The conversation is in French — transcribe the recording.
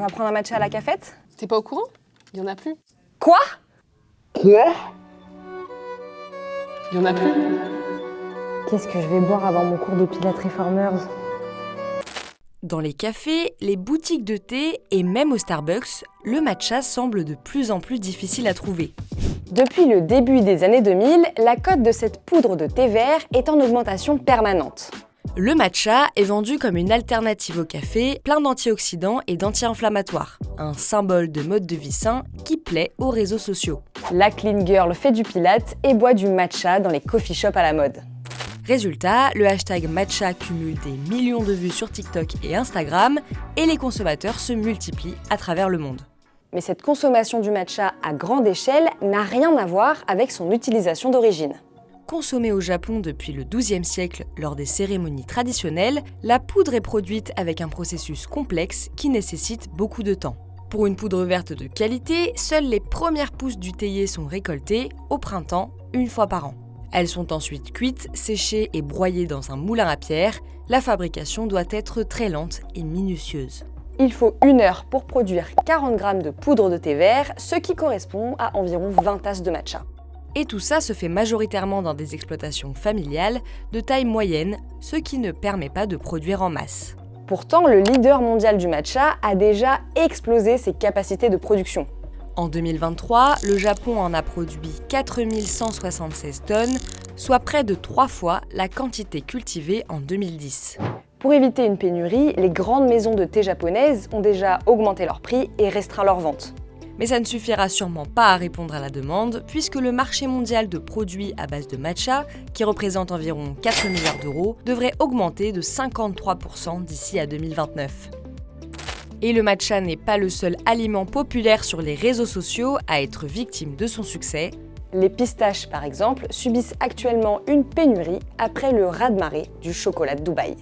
va prendre un matcha à la cafette? T'es pas au courant? Il y en a plus. Quoi? Il y en a plus. Qu'est-ce que je vais boire avant mon cours de Pilates Reformers? Dans les cafés, les boutiques de thé et même au Starbucks, le matcha semble de plus en plus difficile à trouver. Depuis le début des années 2000, la cote de cette poudre de thé vert est en augmentation permanente. Le matcha est vendu comme une alternative au café, plein d'antioxydants et d'anti-inflammatoires, un symbole de mode de vie sain qui plaît aux réseaux sociaux. La clean girl fait du pilates et boit du matcha dans les coffee shops à la mode. Résultat, le hashtag matcha cumule des millions de vues sur TikTok et Instagram et les consommateurs se multiplient à travers le monde. Mais cette consommation du matcha à grande échelle n'a rien à voir avec son utilisation d'origine. Consommée au Japon depuis le XIIe siècle lors des cérémonies traditionnelles, la poudre est produite avec un processus complexe qui nécessite beaucoup de temps. Pour une poudre verte de qualité, seules les premières pousses du théier sont récoltées au printemps, une fois par an. Elles sont ensuite cuites, séchées et broyées dans un moulin à pierre. La fabrication doit être très lente et minutieuse. Il faut 1 heure pour produire 40 grammes de poudre de thé vert, ce qui correspond à environ 20 tasses de matcha. Et tout ça se fait majoritairement dans des exploitations familiales de taille moyenne, ce qui ne permet pas de produire en masse. Pourtant, le leader mondial du matcha a déjà explosé ses capacités de production. En 2023, le Japon en a produit 4176 tonnes, soit près de 3 fois la quantité cultivée en 2010. Pour éviter une pénurie, les grandes maisons de thé japonaises ont déjà augmenté leur prix et restreint leurs ventes. Mais ça ne suffira sûrement pas à répondre à la demande, puisque le marché mondial de produits à base de matcha, qui représente environ 4 milliards d'euros, devrait augmenter de 53% d'ici à 2029. Et le matcha n'est pas le seul aliment populaire sur les réseaux sociaux à être victime de son succès. Les pistaches, par exemple, subissent actuellement une pénurie après le raz-de-marée du chocolat de Dubaï.